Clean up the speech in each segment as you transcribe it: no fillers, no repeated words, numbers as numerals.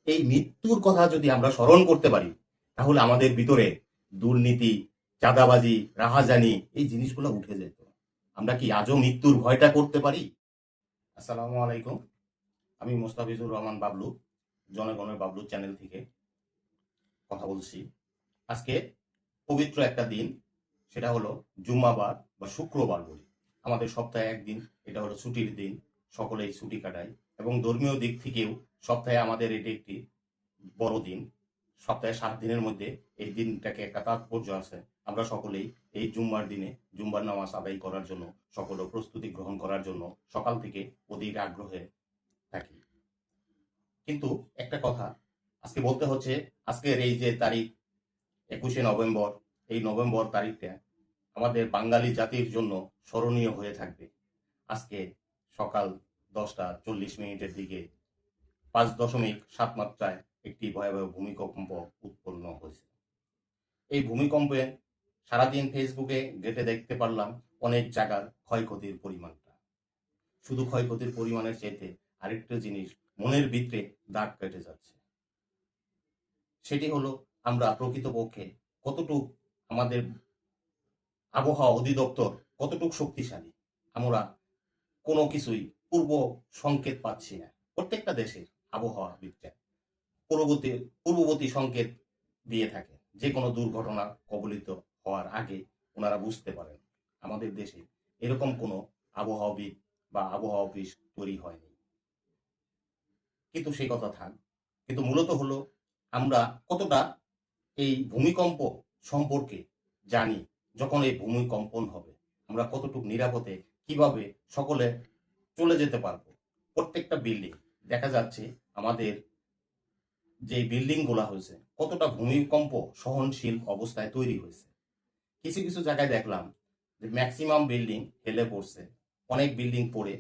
এই মৃত্যুর কথা যদি আমরা স্মরণ করতে পারি, তাহলে আমাদের ভিতরে দুর্নীতি, চাঁদাবাজি, রাহাজানি এই জিনিসগুলো উঠে যেত। আমরা কি আজও মৃত্যুর ভয়টা করতে পারি? আসসালামু আলাইকুম। আমি মোস্তাফিজুর রহমান বাবলু, জনগণের বাবলু চ্যানেল থেকে কথা বলছি। আজকে পবিত্র একটা দিন, সেটা হলো জুম্মাবার বা শুক্রবার বলি। আমাদের সপ্তাহে একদিন এটা হলো ছুটির দিন, সকলেই ছুটি কাটায় এবং ধর্মীয় দিক থেকেও সপ্তাহে আমাদের এটি একটি বড় দিন। সপ্তাহে 7 দিনের মধ্যে এই দিনটাকে একটা তাৎপর্য আছে। আমরা সকলেই এই জুম্মার দিনে জুম্মার নামাজ আদায় করার জন্য, সকল প্রস্তুতি গ্রহণ করার জন্য সকাল থেকে অধীর আগ্রহে থাকি। কিন্তু একটা কথা আজকে বলতে হচ্ছে, আজকের এই যে তারিখ 21শে নভেম্বর, এই নভেম্বর তারিখটা আমাদের বাঙালি জাতির জন্য স্মরণীয় হয়ে থাকবে। আজকে সকাল 10টা 40 মিনিটের দিকে 5.7 মাত্রায় একটি ভয়াবহ ভূমিকম্প উৎপন্ন হয়েছে। এই ভূমিকম্পে সারাদিন ফেসবুকে ঘেঁটে দেখতে পারলাম অনেক জায়গার ক্ষয়ক্ষতির পরিমাণটা। শুধু ক্ষয়ক্ষতির পরিমাণের চাইতে আরেকটা জিনিস মনের ভিতরে দাগ কেটে যাচ্ছে। সেটি হলো আমরা প্রকৃতপক্ষে কতটুক আমাদের আবহাওয়া অধিদপ্তর কতটুক শক্তিশালী। আমরা কোনো কিছুই পূর্ব সংকেত পাচ্ছি না। প্রত্যেকটা দেশের আবহাওয়া বিজ্ঞান পূর্ববর্তী সংকেত দিয়ে থাকে। যে কোনো দুর্ঘটনা কবলিত হওয়ার আগে ওনারা বুঝতে পারেন। আমাদের দেশে এরকম কোনো আবহাওয়াবিদ বা আবহাওয়া অফিস তৈরি হয়নি। কিন্তু সেই কথা থাক। কিন্তু মূলত হলো আমরা কতটা এই ভূমিকম্প সম্পর্কে জানি। যখন এই ভূমিকম্পন হবে আমরা কতটুকু নিরাপদে কিভাবে সকলে চলে যেতে পারবো। প্রত্যেকটা বিল্ডিং দেখা যাচ্ছে আমাদের যে বিল্ডিং গুলা হয়েছে কতটা ভূমিকম্প সহনশীল অবস্থায় তৈরি হয়েছে। কিছু কিছু জায়গায় দেখলাম যে ম্যাক্সিমাম বিল্ডিং হেলে পড়ছে, অনেক বিল্ডিং পড়ে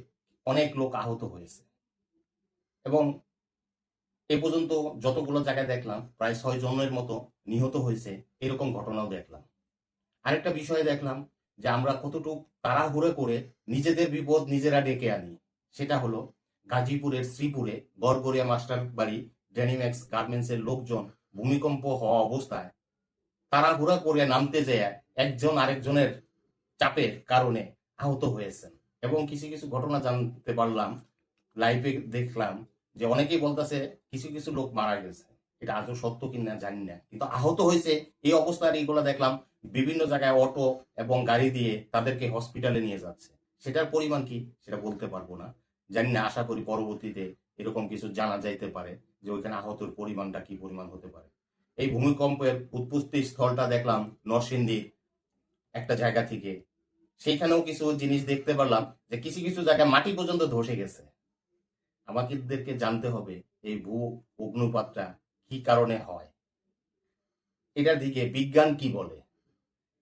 অনেক লোক আহত হয়েছে এবং এ পর্যন্ত যতগুলো জায়গায় দেখলাম প্রায় 6 জনের মতো নিহত হয়েছে, এরকম ঘটনাও দেখলাম। আরেকটা বিষয় দেখলাম যে আমরা কতটুক তাড়াহুড়ো করে নিজেদের বিপদ নিজেরা ডেকে আনি। সেটা হলো গাজীপুরের শ্রীপুরে গড়গড়িয়া মাস্টার বাড়ি ডেনিম্যাক্স গার্মেন্টসের লোকজন ভূমিকম্প হওয়া অবস্থায় তাড়াহুড়া করে নামতে যেয়ে একজন আরেকজনের চাপের কারণে আহত হয়েছেন। এবং কিছু কিছু ঘটনা জানতে পারলাম, লাইভে দেখলাম যে অনেকেই বলতেছে কিছু কিছু লোক মারা গেছে। এটা আজও সত্য কিনা জানি না, কিন্তু আহত হয়েছে এই অবস্থায় এইগুলো দেখলাম বিভিন্ন জায়গায় অটো এবং গাড়ি দিয়ে তাদেরকে হসপিটালে নিয়ে যাচ্ছে। সেটার পরিমাণ কি সেটা বলতে পারবো না, জানি না। আশা করি পরবর্তীতে এরকম কিছু জানা যাইতে পারে যে ওইখানে আহতের পরিমাণটা কি পরিমাণ হতে পারে। এই ভূমিকম্পের উৎপত্তি স্থলটা দেখলাম নরসিংদীর একটা জায়গা থেকে। সেইখানেও কিছু জিনিস দেখতে পারলাম যে কিছু কিছু জায়গায় মাটি পর্যন্ত ধসে গেছে। আমাদেরকে জানতে হবে এই ভূ অগ্নুপাতটা কি কারণে হয়। এটার দিকে বিজ্ঞান কি বলে,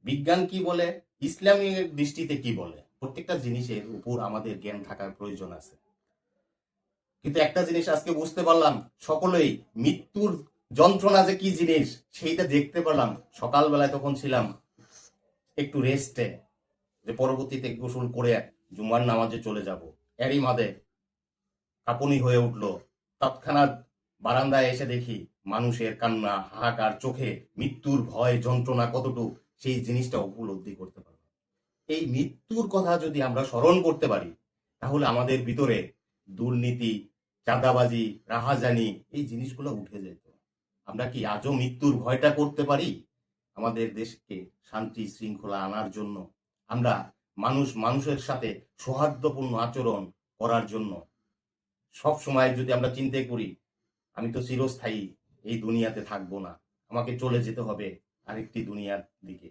বিজ্ঞান কি বলে, ইসলামী দৃষ্টিতে কি বলে, প্রত্যেকটা জিনিসের উপর আমাদের জ্ঞান থাকার প্রয়োজন আছে। কিন্তু একটা জিনিস আজকে বুঝতে পারলাম, সকলেই মৃত্যুর যন্ত্রণা যে কি জিনিস সেইটা দেখতে পারলাম। সকালবেলায় তখন ছিলাম একটু রেস্টে, যে পরবর্তীতে গোসল করে জুমার নামাজে চলে যাব, এরই মাঝে কাঁপুনি হয়ে উঠলো। তৎক্ষণাৎ বারান্দায় এসে দেখি মানুষের কান্না, হাহাকার, চোখে মৃত্যুর ভয় যন্ত্রণা কতটুকু সেই জিনিসটা উপলব্ধি করতে পারবো। এই মৃত্যুর কথা যদি আমরা স্মরণ করতে পারি, তাহলে আমাদের ভিতরে দুর্নীতি, চাঁদাবাজি, রাহাজানি এই জিনিসগুলো উঠে যেত। আমরা কি আজও মৃত্যুর ভয়টা করতে পারি? আমাদের দেশকে শান্তি শৃঙ্খলা আনার জন্য, আমরা মানুষের সাথে সৌহার্দ্যপূর্ণ আচরণ করার জন্য সব সময় যদি আমরা চিন্তা করি আমি তো চিরস্থায়ী এই দুনিয়াতে থাকবো না, আমাকে চলে যেতে হবে আরেকটি দুনিয়ার দিকে।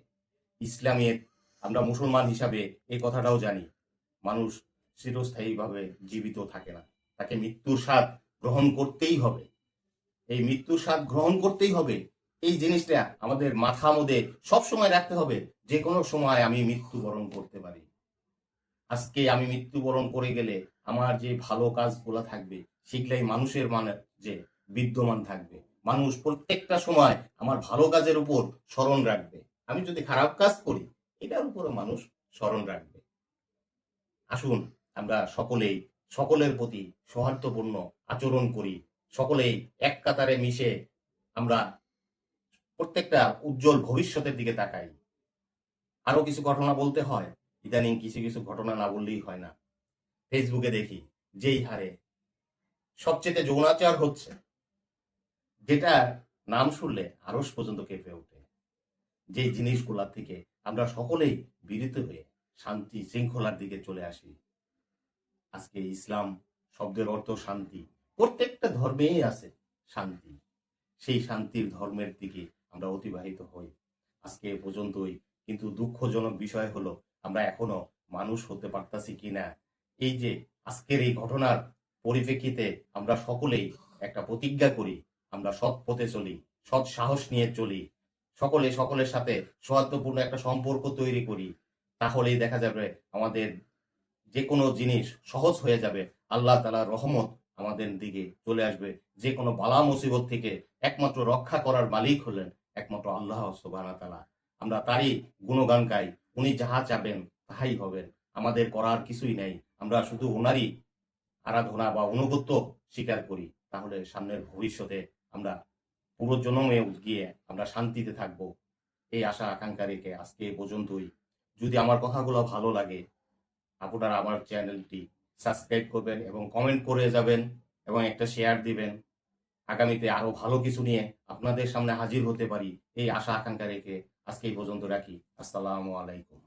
ইসলামের আমরা মুসলমান হিসাবে এই কথাটাও জানি, মানুষ চিরস্থায়ীভাবে জীবিত থাকে না, তাকে মৃত্যুর স্বাদ গ্রহণ করতেই হবে। এই মৃত্যুর স্বাদ গ্রহণ করতেই হবে, এই জিনিসটা আমাদের মাথা মধ্যে সব সময় রাখতে হবে। যে কোনো সময় আমি মৃত্যুবরণ করতে পারি। আজকে আমি মৃত্যুবরণ করে গেলে আমার যে ভালো কাজগুলো থাকবে সেগুলাই মানুষের যে বিদ্যমান থাকবে। মানুষ প্রত্যেকটা সময় আমার ভালো কাজের উপর স্মরণ রাখবে। আমি যদি খারাপ কাজ করি এটার উপরে মানুষ স্মরণ রাখবে। আসুন আমরা সকলেই সকলের প্রতি সৌহার্দ্যপূর্ণ আচরণ করি, সকলেই এক কাতারে মিশে আমরা প্রত্যেকটা উজ্জ্বল ভবিষ্যতের দিকে তাকাই। আরো কিছু ঘটনা বলতে হয়, ইদানিং কিছু কিছু ঘটনা না বললেই হয় না। ফেসবুকে দেখি যেই হারে সবচেয়ে যৌনাচার হচ্ছে, যেটা নাম শুনলে আরস পর্যন্ত কেঁপে ওঠে। যেই জিনিসগুলা থেকে আমরা সকলেই বিরত হয়ে শান্তি শৃঙ্খলার দিকে চলে আসি। আজকে ইসলাম শব্দের অর্থ শান্তি, প্রত্যেকটা ধর্মেই আছে শান্তি। সেই শান্তির ধর্মের দিকে আমরা অতিবাহিত হই আজকে এ পর্যন্তই। কিন্তু দুঃখজনক বিষয় হলো আমরা এখনো মানুষ হতে পারতাছি কিনা। এই যে আজকের এই ঘটনার পরিপ্রেক্ষিতে আমরা সকলেই একটা প্রতিজ্ঞা করি, আমরা সৎ পথে চলি, সৎ সাহস নিয়ে চলি, সকলে সকলের সাথে সৌহার্দ্যপূর্ণ একটা সম্পর্ক তৈরি করি। তাহলেই দেখা যাবে আমাদের যে কোনো জিনিস সহজ হয়ে যাবে। আল্লাহ তাআলার রহমত আমাদের দিকে চলে আসবে। যে কোনো বালা মুসিবত থেকে একমাত্র রক্ষা করার মালিক হলেন একমাত্র আল্লাহ সুবহানাহু ওয়া তাআলা। আমরা তারই গুণগান গাই, উনি যাহা চাবেন তাহাই হবেন। আমাদের করার কিছুই নেই, আমরা শুধু ওনারই আরাধনা বা অনুগত্য স্বীকার করি। তাহলে সামনের ভবিষ্যতে আমরা পুরো জন্মে গিয়ে আমরা শান্তিতে থাকবো, এই আশা আকাঙ্ক্ষা রেখে আজকে এ পর্যন্তই। যদি আমার কথাগুলো ভালো লাগে, আপনারা আমার চ্যানেলটি সাবস্ক্রাইব করবেন এবং কমেন্ট করে যাবেন এবং একটা শেয়ার দিবেন। আগামীতে আরো ভালো কিছু নিয়ে আপনাদের সামনে হাজির হতে পারি, এই আশা আকাঙ্ক্ষা রেখে আজকে এই পর্যন্ত রাখি। আসসালামু আলাইকুম।